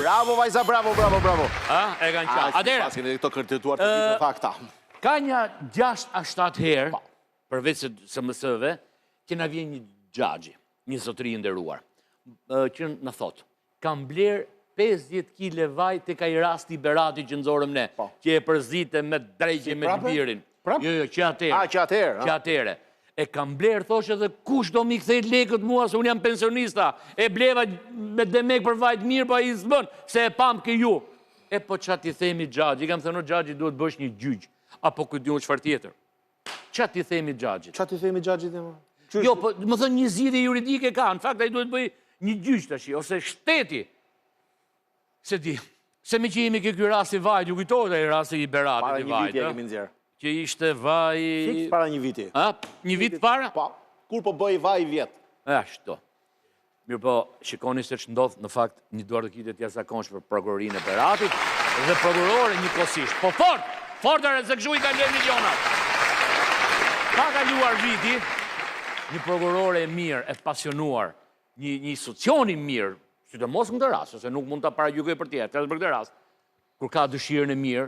Bravo, vajza, bravo. E kanë qartë. Atëherë, pasin edhe këto kërtituar të ditë në fakta. ka një 6 a 7 herë, përveç së mësëve, që na vjen një xhaxhi, një zotëri i nderuar, që na thotë, kam bler 50 kg vaj tek ai rasti i Berati që nxorëm ne, që e përzite me drejtje me libirin. Jo, që atëherë. Që atëherë. E kam bler, thoshe, dhe kush do mi kthej lekët mua, se unë jam pensionista, e bleva me demek për vajt mirë, pa i zbën, se e pam ke ju. E po qa ti themi xhaxhi, i kam thënë, xhaxhi duhet bësh një gjyq, apo këtë diun çfarë tjetër. Qa ti themi xhaxhit? Qa ti themi xhaxhit e më? Jo, po më thënë një zgjidhje juridike ka, në fakt ai duhet bëj një gjyq tash, ose shteti. Se di, se me që jemi ke ky rasti vajt, ju kujtohet ai rasti i Beratit i vajt. Para një viti e kemi nxjerr. Që ishte vaj... Fiks para një viti. Një vit para? Po, kur po bëj vaj vjet. Ashtu. Mirë po, shikoni se që ndodhë në fakt një duar të kitet jashtëzakonshme për prokurorinë e Beratit dhe prokurore njëkohësisht. Po fortëre se kështu i ka lënë milionat. Ka kaluar viti, një prokurore e mirë, e pasionuar, një institucion i mirë, sidomos në këtë rast, se nuk mund ta paragjykoj për tjetër, edhe për këtë rast, kur ka dëshirën e mirë,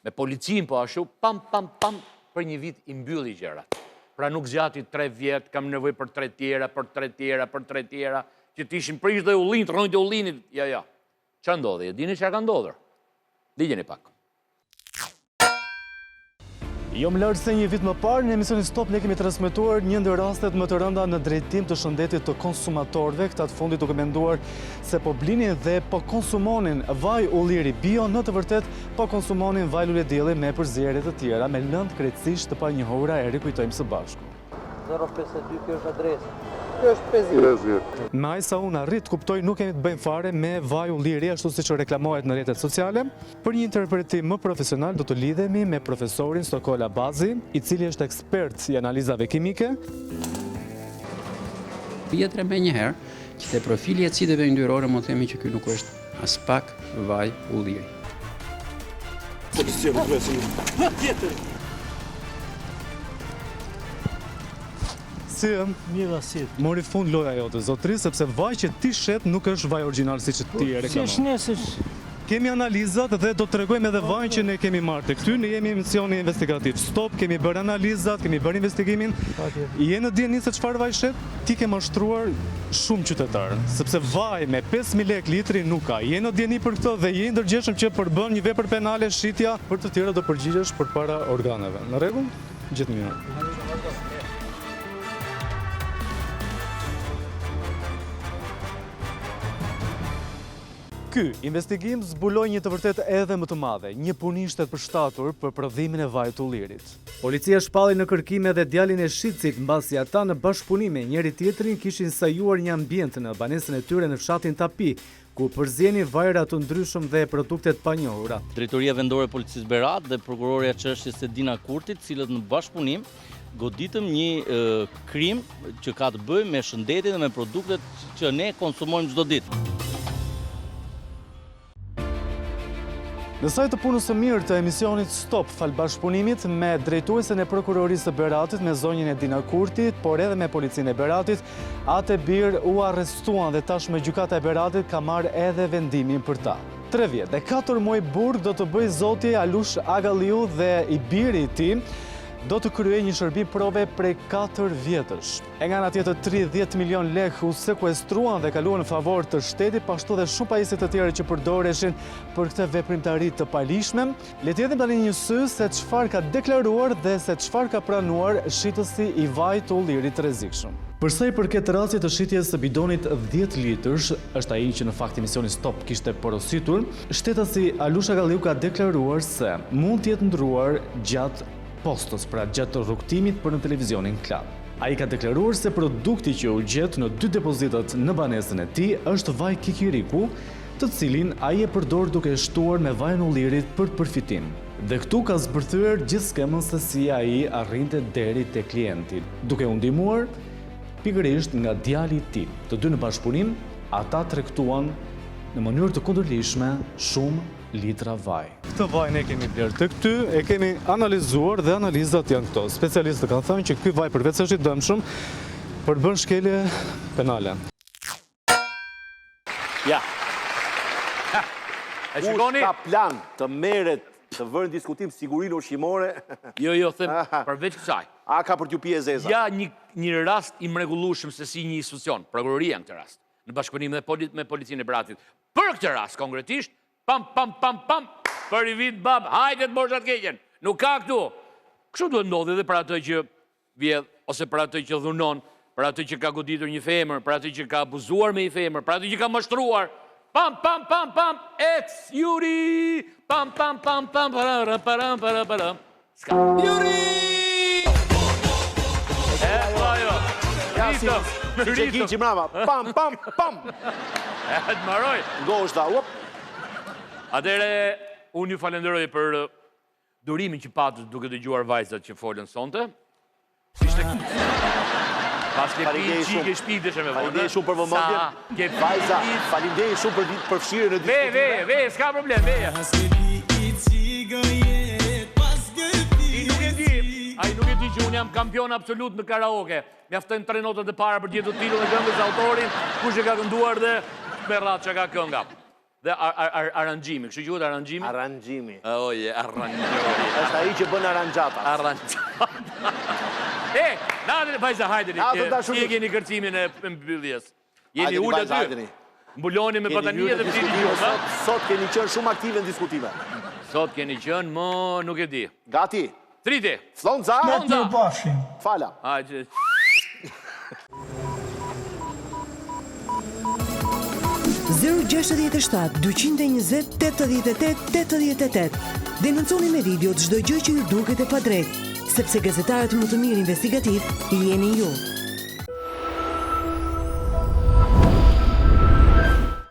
me policin po ashtu, pam, për një vit i mbylli gjërat. Pra nuk zgjati 3 vjet, kam nevojë për 3 tjera, për 3 tjera, që t'ishin prish dhe ullinit, rrojnë të ullinit, ja. Qa ndodhi? E dini çfarë ka ndodhur? Digjeni pak. Jo më lartë se një vit më parë, në emisionin Stop ne kemi transmetuar një ndër rastet më të rënda në drejtim të shëndetit të konsumatorëve. Këta të fundit duke menduar se po blinin dhe po konsumonin vaj ulliri bio, në të vërtet po konsumonin vaj lule dielli me përzierje të tjera, me lëndë krejtësisht të panjohura, e rikujtojmë së bashku. 052, kjo është adresë. Kjo është Pezir. Me aq sa unë arrit kuptoj nuk kemi të bëjmë fare me vaj ulliri ashtu siç reklamohet në rrjetet sociale. Për një interpretim më profesional do të lidhemi me profesorin Stokola Bazi, i cili është ekspert i analizave kimike. Vjetre me njëherë që te profili e acideve yndyrore më themi që ky nuk është as pak vaj ulliri. Si Mira si. mori fund loja jote, zotri, sepse vaj që ti shet nuk është vaj origjinal siç ti e reklamon. Kemi analizat dhe do të tregojmë edhe vajin që ne kemi marrë tek ty, ne jemi emisioni investigativ. Stop, kemi bërë analizat, kemi bërë investigimin. Je në dieni se çfarë vaj shet? Ti ke mashtruar shumë qytetarë, sepse vaj me 5000 lekë litri nuk ka. Je në dieni për këtë dhe je i ndërgjegjshëm që përbën një vepër penale shitja, për të tjera do përgjigjesh përpara organeve. Në rregull? Gjithë mirë. Ky investigim zbuloi një të vërtet edhe më të madhe, një punim shtetpërshtatur për prodhimin e vajit ullirit. Policia shpalli në kërkime dhe djalin e shitësit mbasi ata në bashkëpunime njëri tjetrin kishin sajuar një ambient në banesën e tyre në fshatin Tapi, ku përzienin vajra të ndryshëm dhe produktet panjohura. Drejtoria Vendore e Policisë Berat dhe Prokuroria Çështjes Edina Kurtit, cilët në bashkëpunim goditëm një krim që ka të bëjë me shëndetin dhe me produktet që ne konsumojmë çdo ditë. Në sajt të punës së mirë të emisionit Stop fal bashkëpunimit me drejtuesen e prokurorisë së Beratit me zonjën Edina Kurtit, por edhe me policinë e Beratit, atë bir u arrestuan dhe tashmë gjykata e Beratit ka marrë edhe vendimin për ta. 3 vjet dhe 4 muaj burg do të bëj zoti Alush Agalliu dhe i biri i tij do të kryej një shërbim prove prej 4 vjetësh. E nga ana tjetër 30 milion lekë u sekuestruan dhe kaluan në favor të shtetit, pashtu dhe shumë pajisje të tjera që përdoreshin për këtë veprimtari të palishme. Le të hedhim tani një sy se çfarë ka deklaruar dhe se çfarë ka pranuar shitësi i vajit të ullirit të rrezikshëm. Për sa i përket rastit të shitjes së bidonit 10 litrësh, është ai që në fakt emisioni Stop kishte porositur, shtetësi Alush Agalliu ka deklaruar se mund të jetë ndruar gjatë postës, pra gjatë rrugtimit për në televizionin Klan. Ai ka deklaruar se produkti që u gjet në 2 depozitat në banesën e tij është vaj kikiriku, të cilin ai e përdor duke e shtuar me vajin ullirit për përfitim. Dhe këtu ka zbërthyer gjithë skemën se si ai arrinte deri te klienti, duke u ndihmuar pikërisht nga djali i tij. Të dy në bashkëpunim, ata tregtuan në mënyrë të kundërlishme shumë litra vaj. Këtë vaj ne kemi blerë të këty, e kemi analizuar dhe analizat janë këto. Specialistët kanë thënë që ky vaj përveç se është i dëmshëm, përbën shkelje penale. Ja. Kush shikoni? ka plan të merret të vërë në diskutim sigurinë ushqimore, Jo, them, përveç kësaj. a ka për t'ju pije zeza? Ja një rast i mrekullueshëm se si një institucion, prokuroria në këtë rast, në bashkëpunim me policinë e Beratit. Për këtë rast, konkretisht, pam, për i vit bab, hajde të bosh atë keqen, nuk ka këtu. Kështu duhet ndodhi edhe për atë që vjedh, ose për atë që dhunon, për atë që ka goditur një femër, për atë që ka abuzuar me një femër, për atë që ka mashtruar. Pam, ex, Juri! Pam, param. Ska. Juri! Ajo. Ja, si që ki që mrama, pam. Të maroj. Ngoshta, uop. Atere, unë ju falenderoj për durimin që patët duke dëgjuar vajzat që folën sonte. Si shte pas ke pi qike shpikdeshe me vonë. Falimderi shumë për vëmendjen. Vajza, falimderi shumë për fshirën në diskutim. Ve, s'ka problem, ve. Ai nuk e di që unë jam kampion absolut në karaoke. Mjaftojnë 3 notat e para për gjetur titullin e këngës, autorin, kush e ka kënduar dhe me radhë që ka kënga. Dhe arangjimi, kështu quhet arangjimi? Arangjimi. Oje, arangjori. Është ai që bën arangjata. Arangjata. Natë, vajza, hajderi, si e keni kërcimin e mbylljes? Jeni ullë aty? Mbuloni me batanie dhe pëtiri gjumë, Sot keni qënë shumë aktive në diskutime. Sot keni qënë, nuk e di. Gati? Triti. Flonza? Fala. Hajde. 067 220 88 88. Denonconi me video çdo gjë që ju duket e padrejtë, sepse gazetarët më të mirë investigativ jeni ju.